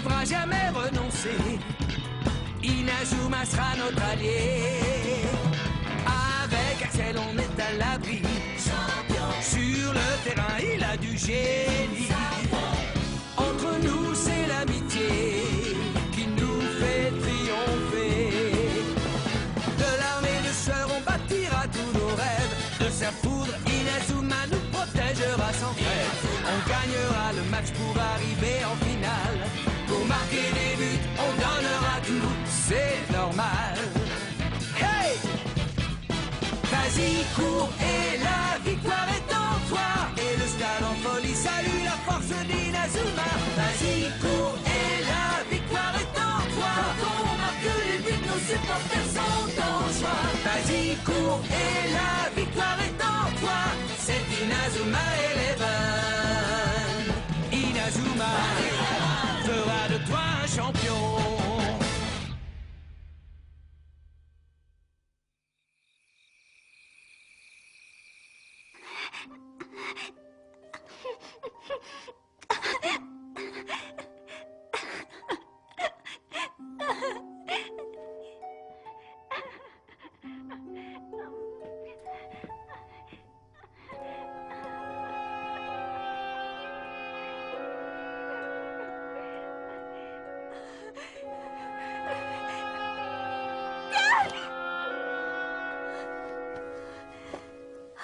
devra jamais renoncer. Inazuma sera notre allié. Avec Axel, on est à l'abri. Sur le terrain, il a du génie. Entre nous, c'est l'amitié qui nous fait triompher. De l'armée de sueur, on bâtira tous nos rêves. De sa foudre, Inazuma nous protégera sans trêve. On gagnera le match pour arriver en finale. Pour marquer des buts, on donnera tout, c'est normal. Hey! Vas-y, cours et la victoire est en toi. Et le stade en folie salue la force d'Inazuma. Vas-y, cours et la victoire est en toi. Quand on marque les buts, nos supporters sont en joie. Vas-y, cours et la victoire est en toi. C'est Inazuma Eleven. Inazuma fera de toi un champion.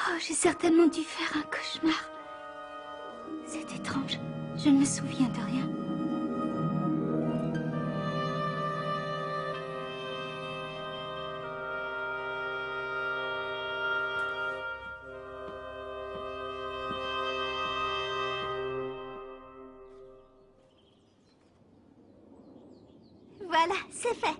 Oh, j'ai certainement dû faire un cauchemar. C'est étrange. Je ne me souviens de rien. Voilà, c'est fait.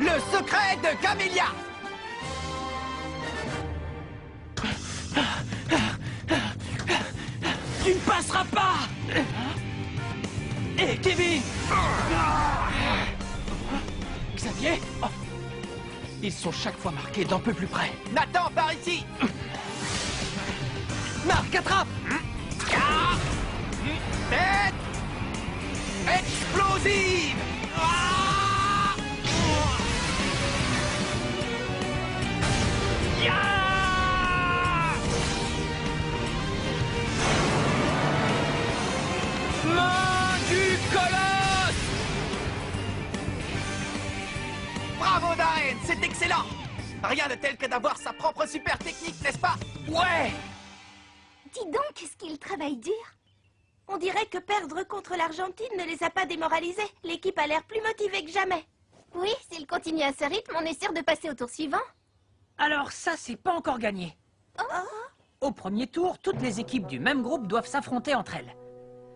Le secret de Camélia. Tu ne passeras pas. Hé, Kevin. Xavier. Oh. Ils sont chaque fois marqués d'un peu plus près. Nathan, par ici. Marc, attrape. Tête explosive. Main du colosse! Bravo Darren, c'est excellent! Rien de tel que d'avoir sa propre super technique, n'est-ce pas? Ouais! Dis donc, qu'est-ce qu'il travaille dur. On dirait que perdre contre l'Argentine ne les a pas démoralisés. L'équipe a l'air plus motivée que jamais. Oui, s'il continue à ce rythme, on est sûr de passer au tour suivant. Alors ça, c'est pas encore gagné. Au premier tour, toutes les équipes du même groupe doivent s'affronter entre elles.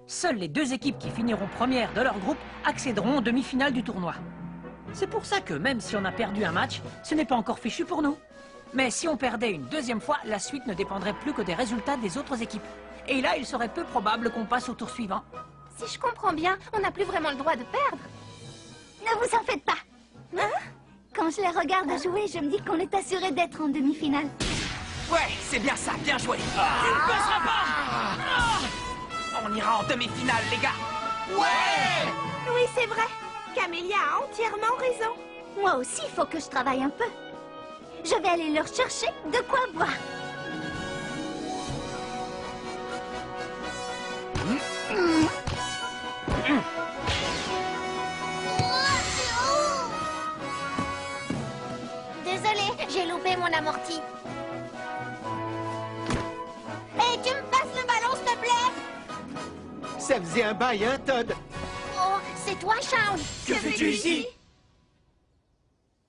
Seules les deux équipes qui finiront premières de leur groupe accéderont en demi-finale du tournoi. C'est pour ça que même si on a perdu un match, ce n'est pas encore fichu pour nous. Mais si on perdait une deuxième fois, la suite ne dépendrait plus que des résultats des autres équipes. Et là, il serait peu probable qu'on passe au tour suivant. Si je comprends bien, on n'a plus vraiment le droit de perdre. Ne vous en faites pas. Hein? Quand je les regarde jouer, je me dis qu'on est assuré d'être en demi-finale. Ouais, c'est bien ça, bien joué. Tu ne passeras pas. On ira en demi-finale, les gars. Ouais. Oui, c'est vrai. Camélia a entièrement raison. Moi aussi, il faut que je travaille un peu. Je vais aller leur chercher de quoi boire. Désolée, j'ai loupé mon amorti. Hé, tu me passes le ballon, s'il te plaît? Ça faisait un bail, hein, Todd? Oh, c'est toi, Shaun. Que fais-tu ici?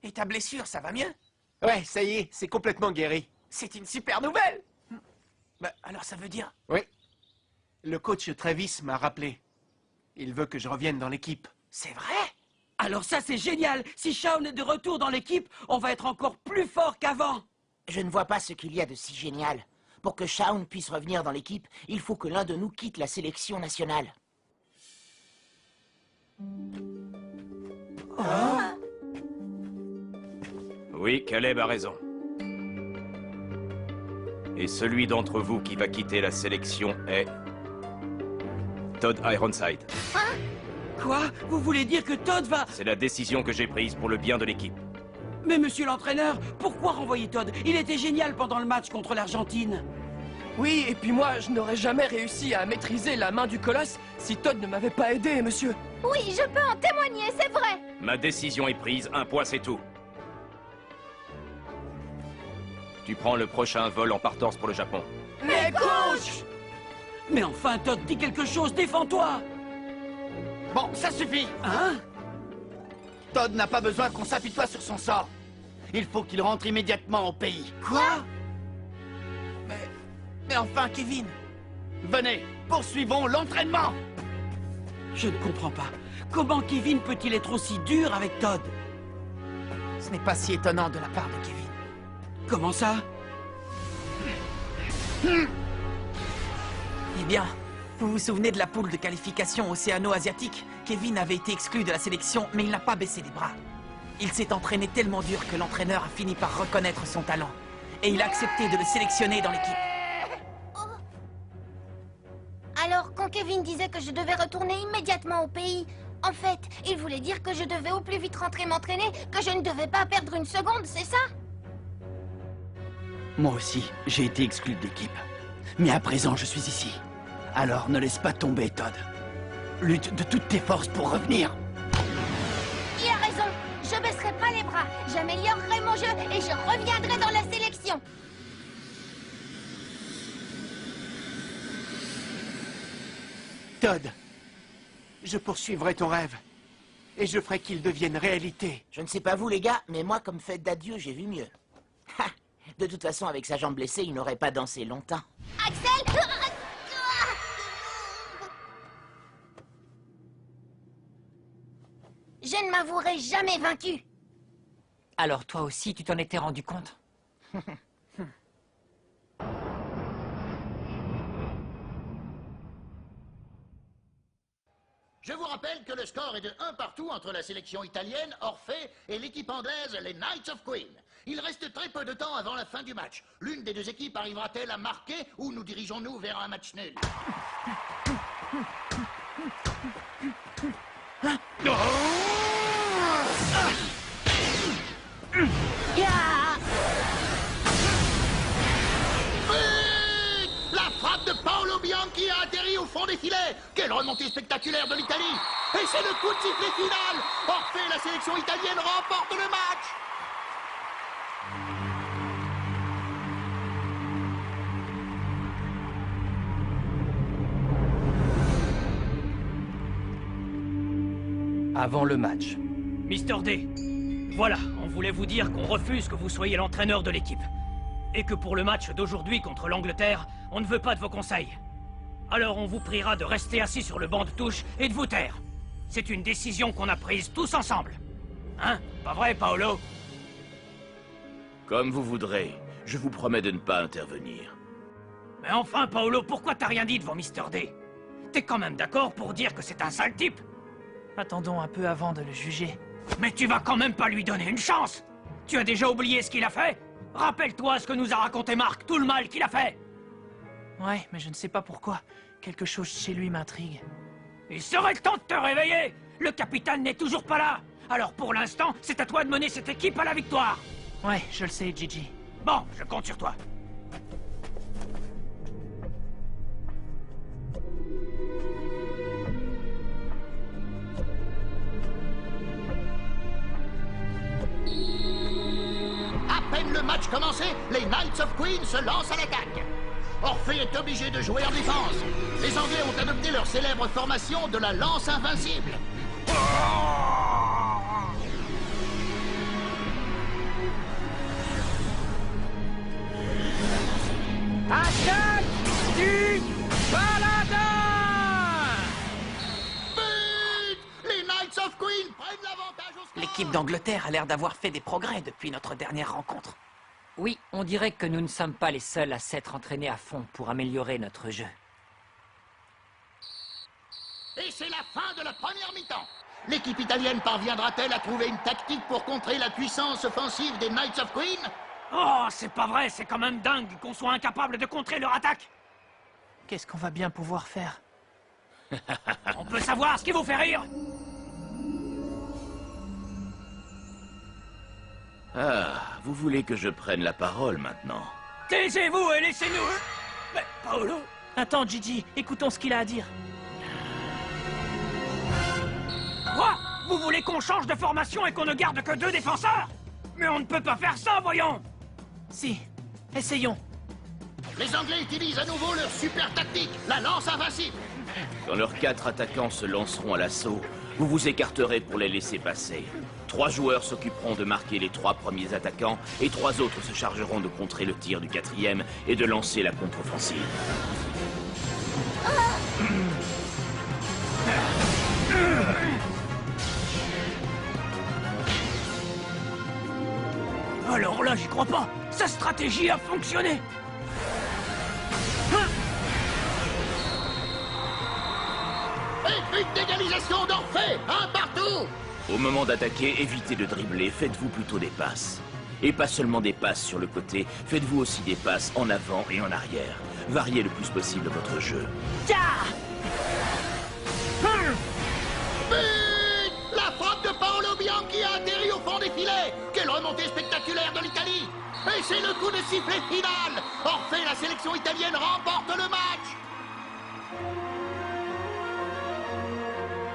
Et ta blessure, ça va mieux? Ouais, ça y est, c'est complètement guéri. C'est une super nouvelle. Bah, alors ça veut dire? Oui. Le coach Travis m'a rappelé. Il veut que je revienne dans l'équipe. C'est vrai? Alors ça, c'est génial. Si Shaun est de retour dans l'équipe, on va être encore plus fort qu'avant. Je ne vois pas ce qu'il y a de si génial. Pour que Shaun puisse revenir dans l'équipe, il faut que l'un de nous quitte la sélection nationale. Oui, Caleb a raison. Et celui d'entre vous qui va quitter la sélection est... Todd Ironside. Quoi? Vous voulez dire que Todd va... C'est la décision que j'ai prise pour le bien de l'équipe. Mais monsieur l'entraîneur, pourquoi renvoyer Todd? Il était génial pendant le match contre l'Argentine. Oui, et puis moi, je n'aurais jamais réussi à maîtriser la main du colosse si Todd ne m'avait pas aidé, monsieur. Oui, je peux en témoigner, c'est vrai. Ma décision est prise, un point c'est tout. Tu prends le prochain vol en partance pour le Japon. Mais coach! Mais enfin, Todd, dis quelque chose, défends-toi! Bon, ça suffit. Hein? Todd n'a pas besoin qu'on s'apitoie sur son sort. Il faut qu'il rentre immédiatement au pays. Quoi? Mais enfin, Kevin! Venez, poursuivons l'entraînement! Je ne comprends pas. Comment Kevin peut-il être aussi dur avec Todd? Ce n'est pas si étonnant de la part de Kevin. Comment ça? Eh bien, vous vous souvenez de la poule de qualification océano-asiatique? Kevin avait été exclu de la sélection, mais il n'a pas baissé les bras. Il s'est entraîné tellement dur que l'entraîneur a fini par reconnaître son talent. Et il a accepté de le sélectionner dans l'équipe. Alors, quand Kevin disait que je devais retourner immédiatement au pays, en fait, il voulait dire que je devais au plus vite rentrer m'entraîner, que je ne devais pas perdre une seconde, c'est ça? Moi aussi, j'ai été exclu de l'équipe. Mais à présent, je suis ici. Alors ne laisse pas tomber, Todd. Lutte de toutes tes forces pour revenir. Il a raison, je baisserai pas les bras, j'améliorerai mon jeu et je reviendrai dans la sélection. Todd, je poursuivrai ton rêve. Et je ferai qu'il devienne réalité. Je ne sais pas vous, les gars, mais moi, comme fête d'adieu, j'ai vu mieux. Ha! De toute façon, avec sa jambe blessée, il n'aurait pas dansé longtemps. Axel! Je ne m'avouerai jamais vaincu. Alors toi aussi, tu t'en étais rendu compte? Je vous rappelle que le score est de 1 partout entre la sélection italienne, Orphée, et l'équipe anglaise, les Knights of Queen. Il reste très peu de temps avant la fin du match. L'une des deux équipes arrivera-t-elle à marquer ou nous dirigeons-nous vers un match nul? La frappe de Paolo Bianchi a atterri au fond des filets. Quelle remontée spectaculaire de l'Italie. Et c'est le coup de sifflet final. Orphée, la sélection italienne remporte le match. Avant le match. Mister D, voilà, on voulait vous dire qu'on refuse que vous soyez l'entraîneur de l'équipe. Et que pour le match d'aujourd'hui contre l'Angleterre, on ne veut pas de vos conseils. Alors on vous priera de rester assis sur le banc de touche et de vous taire. C'est une décision qu'on a prise tous ensemble. Hein? Pas vrai, Paolo? Comme vous voudrez. Je vous promets de ne pas intervenir. Mais enfin, Paolo, pourquoi t'as rien dit devant Mister D? T'es quand même d'accord pour dire que c'est un sale type? Attendons un peu avant de le juger. Mais tu vas quand même pas lui donner une chance! Tu as déjà oublié ce qu'il a fait? Rappelle-toi ce que nous a raconté Marc, tout le mal qu'il a fait! Ouais, mais je ne sais pas pourquoi. Quelque chose chez lui m'intrigue. Il serait temps de te réveiller! Le capitaine n'est toujours pas là! Alors pour l'instant, c'est à toi de mener cette équipe à la victoire! Ouais, je le sais, Gigi. Bon, je compte sur toi. À peine le match commencé, les Knights of Queen se lancent à l'attaque. Orphée est obligé de jouer en défense. Les Anglais ont adopté leur célèbre formation de la lance invincible. Attaque du paladin! But! Les Knights of Queen prennent l'avantage au score. L'équipe d'Angleterre a l'air d'avoir fait des progrès depuis notre dernière rencontre. Oui, on dirait que nous ne sommes pas les seuls à s'être entraînés à fond pour améliorer notre jeu. Et c'est la fin de la première mi-temps. L'équipe italienne parviendra-t-elle à trouver une tactique pour contrer la puissance offensive des Knights of Queen? Oh, c'est pas vrai, c'est quand même dingue qu'on soit incapable de contrer leur attaque. Qu'est-ce qu'on va bien pouvoir faire? On peut savoir ce qui vous fait rire? Ah, vous voulez que je prenne la parole maintenant? Taisez-vous et laissez-nous... Mais, Paolo... Attends, Gigi, écoutons ce qu'il a à dire. Quoi? Vous voulez qu'on change de formation et qu'on ne garde que 2 défenseurs? Mais on ne peut pas faire ça, voyons! Si, essayons. Les Anglais utilisent à nouveau leur super tactique, la lance invincible. Quand leurs 4 attaquants se lanceront à l'assaut, vous vous écarterez pour les laisser passer. 3 joueurs s'occuperont de marquer les 3 premiers attaquants et 3 autres se chargeront de contrer le tir du 4e et de lancer la contre-offensive. Alors là, j'y crois pas. Sa stratégie a fonctionné. Et une d'égalisation d'Orphée, un partout. Au moment d'attaquer, évitez de dribbler, faites-vous plutôt des passes. Et pas seulement des passes sur le côté, faites-vous aussi des passes en avant et en arrière. Variez le plus possible votre jeu. But! La frappe de Paolo Bianchi a atterri au fond des filets. Quelle remontée spectaculaire de l'Italie. Et c'est le coup de sifflet final. Orphée, la sélection italienne remporte le match.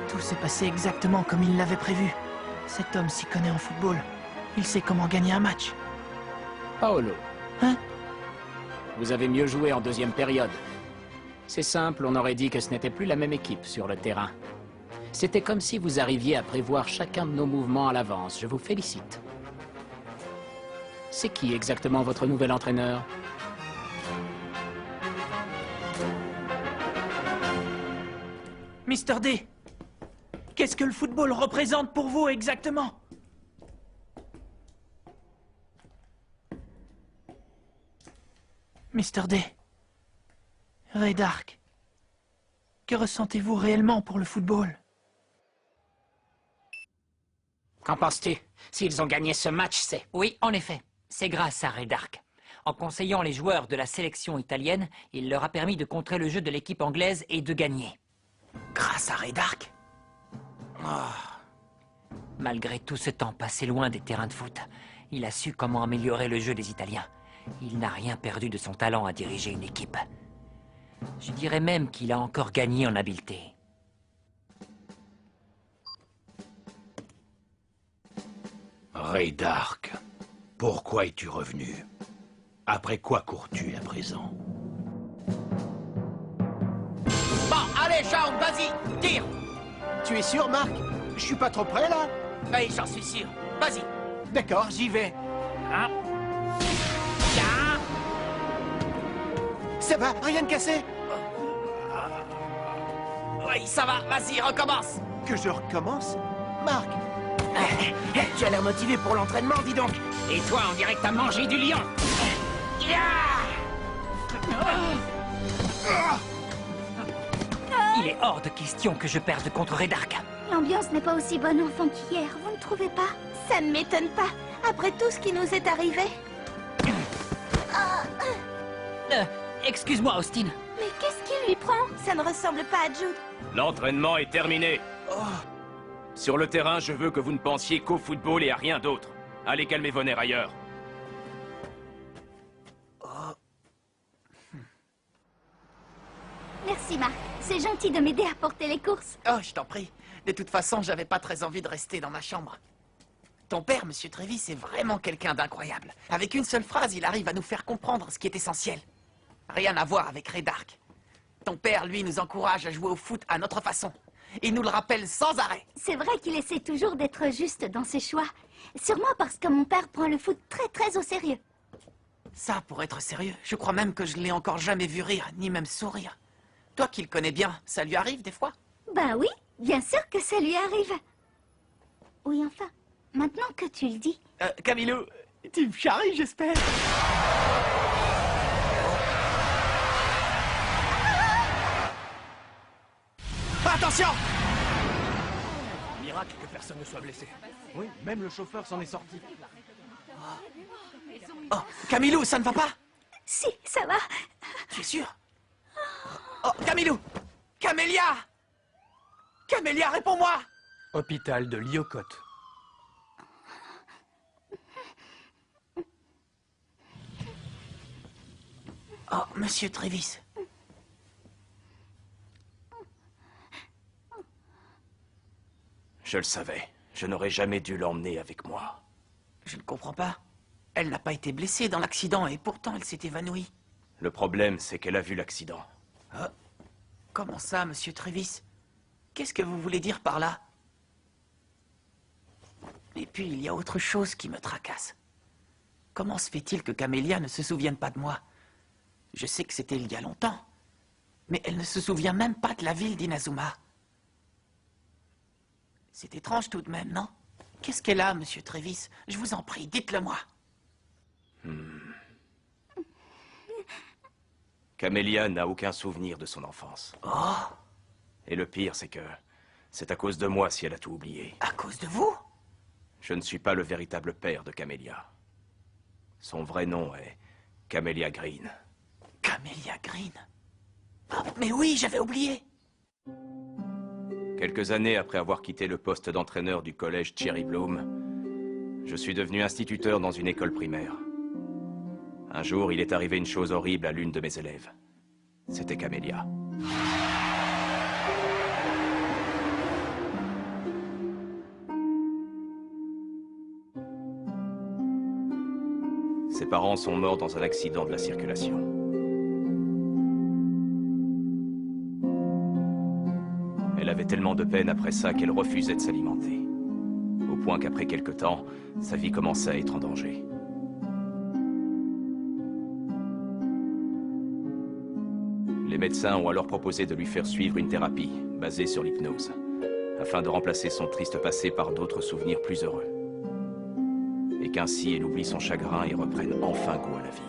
Tout s'est passé exactement comme il l'avait prévu. Cet homme s'y connaît en football. Il sait comment gagner un match. Paolo. Hein? Vous avez mieux joué en deuxième période. C'est simple, on aurait dit que ce n'était plus la même équipe sur le terrain. C'était comme si vous arriviez à prévoir chacun de nos mouvements à l'avance. Je vous félicite. C'est qui exactement votre nouvel entraîneur? Mr. D, qu'est-ce que le football représente pour vous exactement? Mr. D, Ray Dark, que ressentez-vous réellement pour le football? Qu'en penses-tu? S'ils ont gagné ce match, c'est... Oui, en effet. C'est grâce à Ray Dark. En conseillant les joueurs de la sélection italienne, il leur a permis de contrer le jeu de l'équipe anglaise et de gagner. Grâce à Ray Dark? Malgré tout ce temps passé loin des terrains de foot, il a su comment améliorer le jeu des Italiens. Il n'a rien perdu de son talent à diriger une équipe. Je dirais même qu'il a encore gagné en habileté. Ray Dark, pourquoi es-tu revenu? Après quoi cours-tu à présent? Bon, allez, Charles, vas-y, tire! Tu es sûr, Marc? Je suis pas trop près, là? Oui, j'en suis sûr. Vas-y. D'accord, j'y vais. Hein? Ça va, rien de cassé? Oui, ça va, vas-y, recommence. Que je recommence? Marc, Tu as l'air motivé pour l'entraînement, dis donc. Et toi, on dirait que t'as mangé du lion. Il est hors de question que je perde contre Ray Dark. L'ambiance n'est pas aussi bonne enfant qu'hier, vous ne trouvez pas? Ça ne m'étonne pas. Après tout ce qui nous est arrivé. Excuse-moi, Austin. Mais qu'est-ce qui lui prend? Ça ne ressemble pas à Jude. L'entraînement est terminé. Sur le terrain, je veux que vous ne pensiez qu'au football et à rien d'autre. Allez calmer vos nerfs ailleurs. Merci Marc, c'est gentil de m'aider à porter les courses. Oh, je t'en prie. De toute façon, j'avais pas très envie de rester dans ma chambre. Ton père, Monsieur Travis, est vraiment quelqu'un d'incroyable. Avec une seule phrase, il arrive à nous faire comprendre ce qui est essentiel. Rien à voir avec Ray Dark. Ton père, lui, nous encourage à jouer au foot à notre façon. Il nous le rappelle sans arrêt. C'est vrai qu'il essaie toujours d'être juste dans ses choix. Sûrement parce que mon père prend le foot très au sérieux. Ça, pour être sérieux, je crois même que je l'ai encore jamais vu rire, ni même sourire. Toi qui le connais bien, ça lui arrive des fois? Ben oui, bien sûr que ça lui arrive. Oui, enfin, maintenant que tu le dis. Camilo, tu me charries, j'espère. Attention! miracle que personne ne soit blessé. Oui, même le chauffeur s'en est sorti. Oh, Camilou, ça ne va pas? Si, ça va. Tu es sûr? Oh, Camilou! Camélia! Camélia, réponds-moi! Hôpital de Lyokot. Oh, monsieur Trévis. Je le savais. Je n'aurais jamais dû l'emmener avec moi. Je ne comprends pas. Elle n'a pas été blessée dans l'accident et pourtant elle s'est évanouie. Le problème, c'est qu'elle a vu l'accident. Comment ça, monsieur Trévis? Qu'est-ce que vous voulez dire par là? Et puis, il y a autre chose qui me tracasse. Comment se fait-il que Camélia ne se souvienne pas de moi? Je sais que c'était il y a longtemps, mais elle ne se souvient même pas de la ville d'Inazuma. C'est étrange tout de même, non? Qu'est-ce qu'elle a, monsieur Trévis? Je vous en prie, dites-le-moi. Camélia n'a aucun souvenir de son enfance. Oh! Et le pire, c'est que c'est à cause de moi si elle a tout oublié. À cause de vous? Je ne suis pas le véritable père de Camélia. Son vrai nom est Camélia Green. Camélia Green? Oh, mais oui, j'avais oublié! Quelques années après avoir quitté le poste d'entraîneur du collège Cherry Bloom, je suis devenu instituteur dans une école primaire. Un jour, il est arrivé une chose horrible à l'une de mes élèves. C'était Camélia. Ses parents sont morts dans un accident de la circulation. Elle avait tellement de peine après ça qu'elle refusait de s'alimenter. Au point qu'après quelque temps, sa vie commençait à être en danger. Les médecins ont alors proposé de lui faire suivre une thérapie basée sur l'hypnose, afin de remplacer son triste passé par d'autres souvenirs plus heureux. Et qu'ainsi elle oublie son chagrin et reprenne enfin goût à la vie.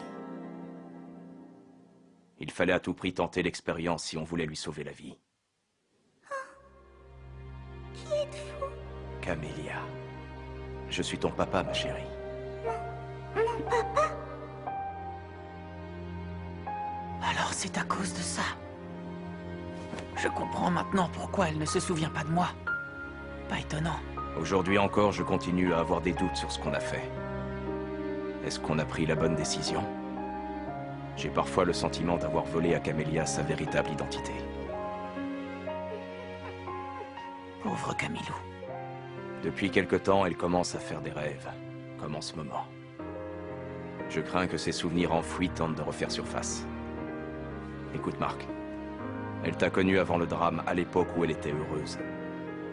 Il fallait à tout prix tenter l'expérience si on voulait lui sauver la vie. Qui êtes-vous? Camélia. Je suis ton papa, ma chérie. Mon papa? Alors c'est à cause de ça. Je comprends maintenant pourquoi elle ne se souvient pas de moi. Pas étonnant. Aujourd'hui encore, je continue à avoir des doutes sur ce qu'on a fait. Est-ce qu'on a pris la bonne décision? J'ai parfois le sentiment d'avoir volé à Camélia sa véritable identité. Pauvre Camilou. Depuis quelque temps, elle commence à faire des rêves, comme en ce moment. Je crains que ses souvenirs enfouis tentent de refaire surface. Écoute, Marc. Elle t'a connu avant le drame, à l'époque où elle était heureuse.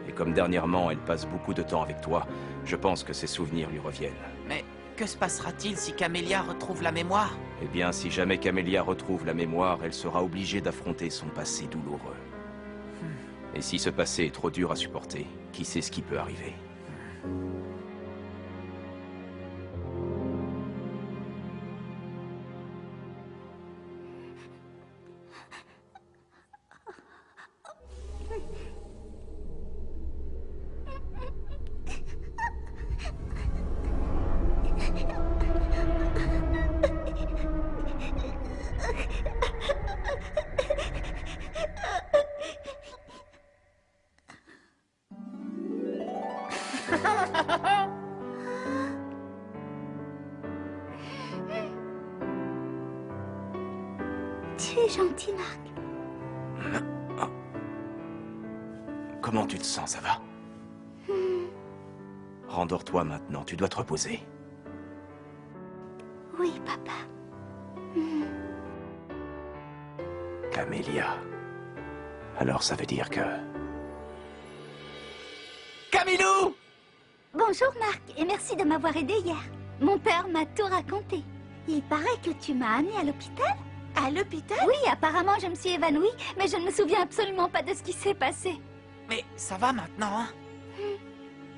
Et comme dernièrement, elle passe beaucoup de temps avec toi, je pense que ses souvenirs lui reviennent. Mais que se passera-t-il si Camélia retrouve la mémoire? Eh bien, si jamais Camélia retrouve la mémoire, elle sera obligée d'affronter son passé douloureux. Et si ce passé est trop dur à supporter, qui sait ce qui peut arriver? Tu es gentil, Marc. Comment tu te sens, ça va? Rendors-toi maintenant, tu dois te reposer. Oui, papa. Camélia. Alors ça veut dire que... Camilou! Bonjour, Marc, et merci de m'avoir aidé hier. Mon père m'a tout raconté. Il paraît que tu m'as amené à l'hôpital. À l'hôpital? Oui, apparemment, je me suis évanouie, mais je ne me souviens absolument pas de ce qui s'est passé. Mais ça va maintenant, hein?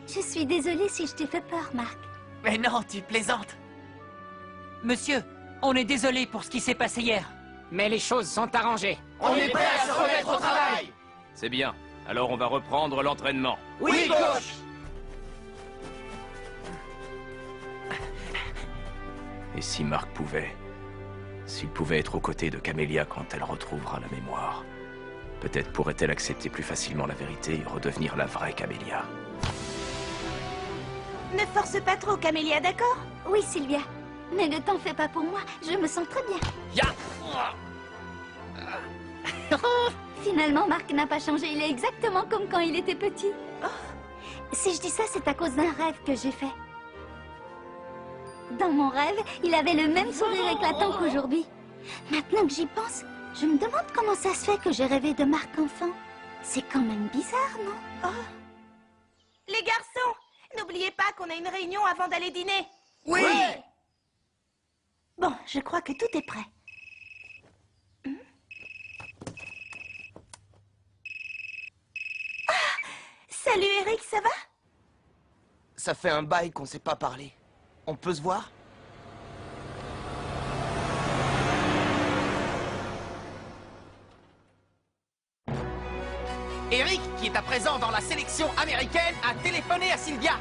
Je suis désolée si je t'ai fait peur, Marc. Mais non, tu plaisantes. Monsieur, on est désolé pour ce qui s'est passé hier. Mais les choses sont arrangées. On est prêts à se remettre au travail! C'est bien. Alors on va reprendre l'entraînement. Oui, coach! Et si Marc pouvait... S'il pouvait être aux côtés de Camélia quand elle retrouvera la mémoire, peut-être pourrait-elle accepter plus facilement la vérité et redevenir la vraie Camélia. Ne force pas trop, Camélia, d'accord? Oui, Sylvia. Mais ne t'en fais pas pour moi, je me sens très bien. Ya! Finalement, Marc n'a pas changé, il est exactement comme quand il était petit. Si je dis ça, c'est à cause d'un rêve que j'ai fait. Dans mon rêve, il avait le même sourire éclatant qu'aujourd'hui. Maintenant que j'y pense, je me demande comment ça se fait que j'ai rêvé de Marc enfant. C'est quand même bizarre, non? Les garçons, n'oubliez pas qu'on a une réunion avant d'aller dîner. Oui! Bon, je crois que tout est prêt. Salut Eric, ça va? Ça fait un bail qu'on s'est pas parlé. On peut se voir? Eric, qui est à présent dans la sélection américaine, a téléphoné à Sylvia.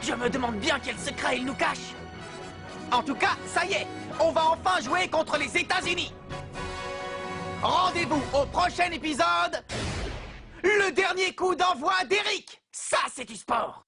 Je me demande bien quel secret il nous cache. En tout cas, ça y est, on va enfin jouer contre les États-Unis. Rendez-vous au prochain épisode. Le dernier coup d'envoi d'Eric. Ça, c'est du sport.